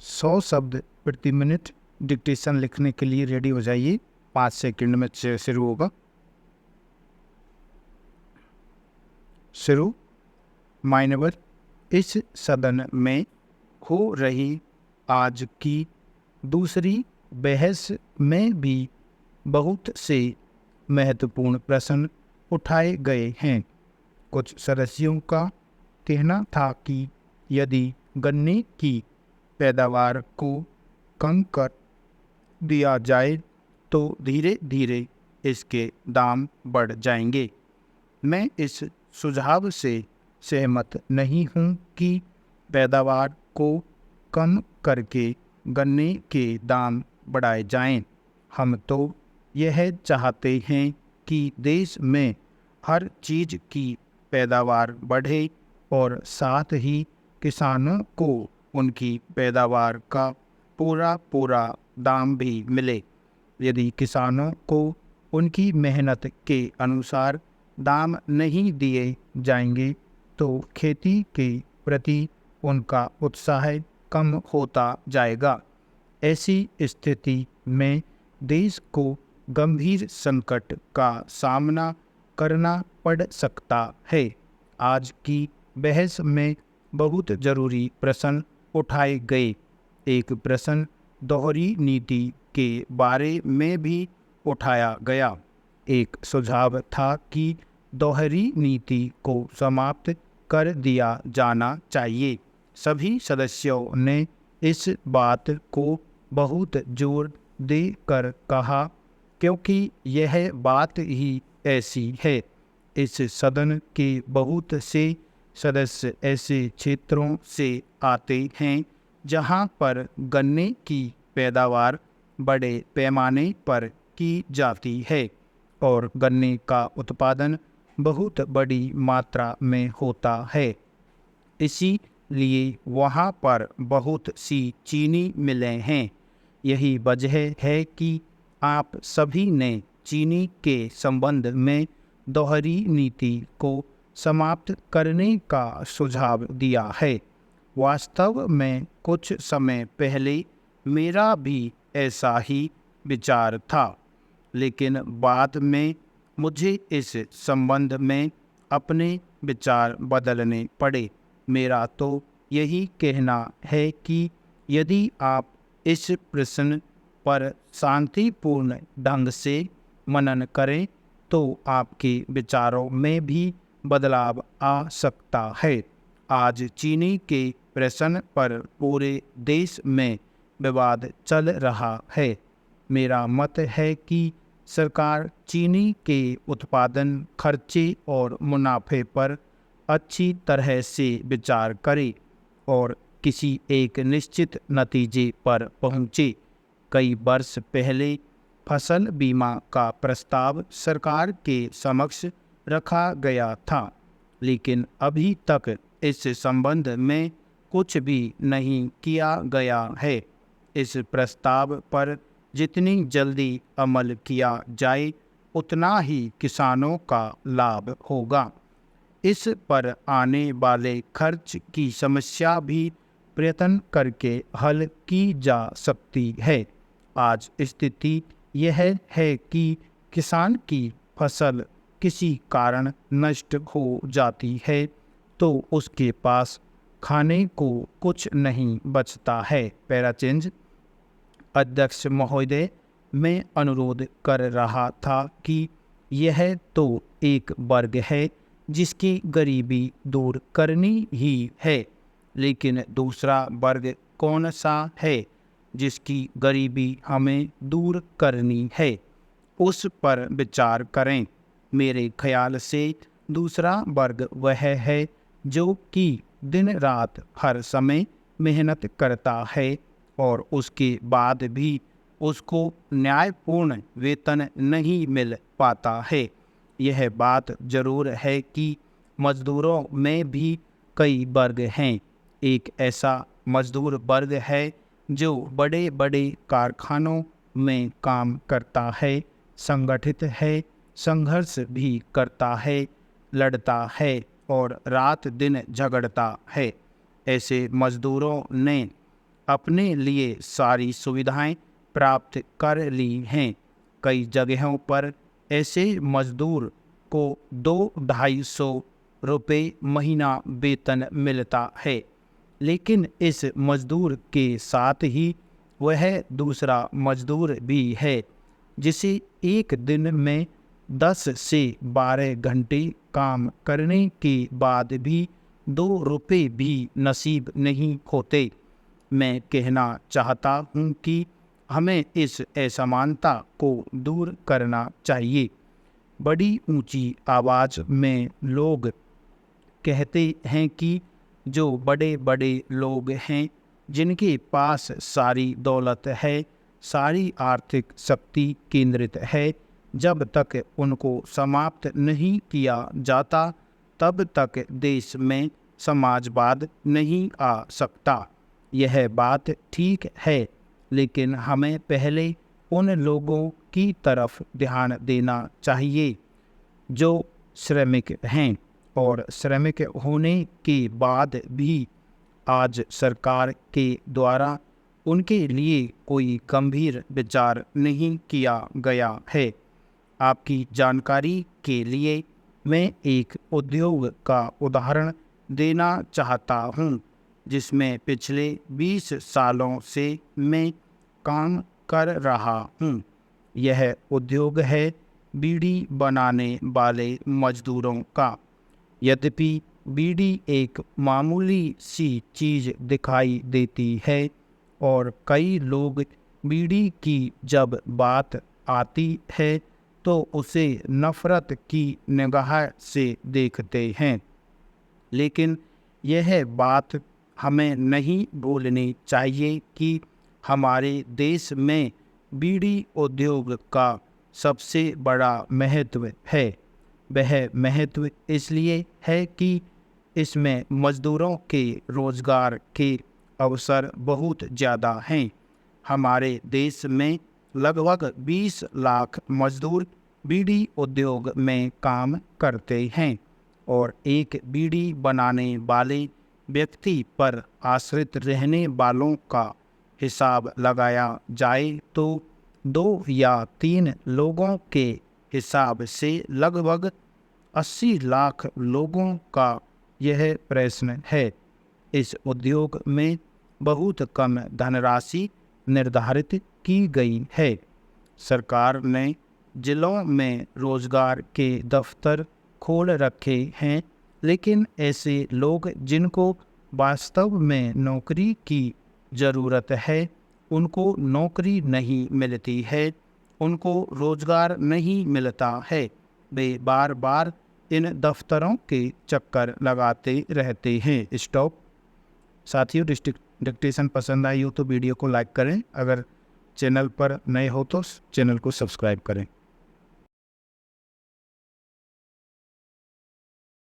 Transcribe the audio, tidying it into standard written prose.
100 शब्द प्रति minute dictation लिखने के लिए रेडी हो जाइए। 5 सेकंड में शुरू होगा। शुरू। मान्यवर, इस सदन में हो रही आज की दूसरी बहस में भी बहुत से महत्वपूर्ण प्रश्न उठाए गए हैं। कुछ सदस्यों का कहना था कि यदि गन्ने की पैदावार को कम कर दिया जाए तो धीरे धीरे इसके दाम बढ़ जाएंगे। मैं इस सुझाव से सहमत नहीं हूँ कि पैदावार को कम करके गन्ने के दाम बढ़ाए जाएं। हम तो यह चाहते हैं कि देश में हर चीज़ की पैदावार बढ़े और साथ ही किसानों को उनकी पैदावार का पूरा दाम भी मिले। यदि किसानों को उनकी मेहनत के अनुसार दाम नहीं दिए जाएंगे तो खेती के प्रति उनका उत्साह कम होता जाएगा। ऐसी स्थिति में देश को गंभीर संकट का सामना करना पड़ सकता है। आज की बहस में बहुत जरूरी प्रश्न उठाए गए। एक प्रश्न दोहरी नीति के बारे में भी उठाया गया। एक सुझाव था कि दोहरी नीति को समाप्त कर दिया जाना चाहिए। सभी सदस्यों ने इस बात को बहुत जोर देकर कहा क्योंकि यह बात ही ऐसी है। इस सदन के बहुत से सदस्य ऐसे क्षेत्रों से आते हैं जहां पर गन्ने की पैदावार बड़े पैमाने पर की जाती है और गन्ने का उत्पादन बहुत बड़ी मात्रा में होता है। इसीलिए वहाँ पर बहुत सी चीनी मिलें हैं। यही वजह है कि आप सभी ने चीनी के संबंध में दोहरी नीति को समाप्त करने का सुझाव दिया है। वास्तव में कुछ समय पहले मेरा भी ऐसा ही विचार था, लेकिन बाद में मुझे इस संबंध में अपने विचार बदलने पड़े। मेरा तो यही कहना है कि यदि आप इस प्रश्न पर शांतिपूर्ण ढंग से मनन करें तो आपके विचारों में भी बदलाव आ सकता है। आज चीनी के प्रश्न पर पूरे देश में विवाद चल रहा है। मेरा मत है कि सरकार चीनी के उत्पादन खर्चे और मुनाफे पर अच्छी तरह से विचार करे और किसी एक निश्चित नतीजे पर पहुँचे। कई वर्ष पहले फसल बीमा का प्रस्ताव सरकार के समक्ष रखा गया था, लेकिन अभी तक इस संबंध में कुछ भी नहीं किया गया है। इस प्रस्ताव पर जितनी जल्दी अमल किया जाए उतना ही किसानों का लाभ होगा। इस पर आने वाले खर्च की समस्या भी प्रयत्न करके हल की जा सकती है। आज स्थिति यह है कि किसान की फसल किसी कारण नष्ट हो जाती है तो उसके पास खाने को कुछ नहीं बचता है। पैराचेंज। अध्यक्ष महोदय, मैं अनुरोध कर रहा था कि यह तो एक वर्ग है जिसकी गरीबी दूर करनी ही है, लेकिन दूसरा वर्ग कौन सा है जिसकी गरीबी हमें दूर करनी है, उस पर विचार करें। मेरे ख्याल से दूसरा वर्ग वह है जो कि दिन रात हर समय मेहनत करता है और उसके बाद भी उसको न्यायपूर्ण वेतन नहीं मिल पाता है। यह बात जरूर है कि मजदूरों में भी कई वर्ग हैं। एक ऐसा मजदूर वर्ग है जो बड़े बड़े कारखानों में काम करता है, संगठित है, संघर्ष भी करता है, लड़ता है और रात दिन झगड़ता है। ऐसे मजदूरों ने अपने लिए सारी सुविधाएं प्राप्त कर ली हैं। कई जगहों पर ऐसे मजदूर को 2-250 रुपये महीना वेतन मिलता है, लेकिन इस मजदूर के साथ ही वह दूसरा मजदूर भी है जिसे एक दिन में 10 से 12 घंटे काम करने के बाद भी 2 रुपये भी नसीब नहीं होते। मैं कहना चाहता हूँ कि हमें इस असमानता को दूर करना चाहिए। बड़ी ऊंची आवाज़ में लोग कहते हैं कि जो बड़े बड़े लोग हैं, जिनके पास सारी दौलत है, सारी आर्थिक शक्ति केंद्रित है, जब तक उनको समाप्त नहीं किया जाता तब तक देश में समाजवाद नहीं आ सकता। यह बात ठीक है, लेकिन हमें पहले उन लोगों की तरफ ध्यान देना चाहिए जो श्रमिक हैं और श्रमिक होने के बाद भी आज सरकार के द्वारा उनके लिए कोई गंभीर विचार नहीं किया गया है। आपकी जानकारी के लिए मैं एक उद्योग का उदाहरण देना चाहता हूँ जिसमें पिछले 20 सालों से मैं काम कर रहा हूँ। यह उद्योग है बीड़ी बनाने वाले मजदूरों का। यद्यपि बीड़ी एक मामूली सी चीज़ दिखाई देती है और कई लोग बीड़ी की जब बात आती है तो उसे नफ़रत की निगाह से देखते हैं, लेकिन यह बात हमें नहीं भूलनी चाहिए कि हमारे देश में बीड़ी उद्योग का सबसे बड़ा महत्व है। वह महत्व इसलिए है कि इसमें मजदूरों के रोजगार के अवसर बहुत ज़्यादा हैं। हमारे देश में लगभग 20 लाख मजदूर बीड़ी उद्योग में काम करते हैं और एक बीड़ी बनाने वाले व्यक्ति पर आश्रित रहने वालों का हिसाब लगाया जाए तो 2 या 3 लोगों के हिसाब से लगभग 80 लाख लोगों का यह प्रश्न है। इस उद्योग में बहुत कम धनराशि निर्धारित की गई है। सरकार ने जिलों में रोजगार के दफ्तर खोल रखे हैं, लेकिन ऐसे लोग जिनको वास्तव में नौकरी की ज़रूरत है उनको नौकरी नहीं मिलती है, उनको रोज़गार नहीं मिलता है। वे बार बार इन दफ्तरों के चक्कर लगाते रहते हैं। स्टॉप। साथियों, डिक्टेशन पसंद आई हो तो वीडियो को लाइक करें। अगर चैनल पर नए हो तो चैनल को सब्सक्राइब करें।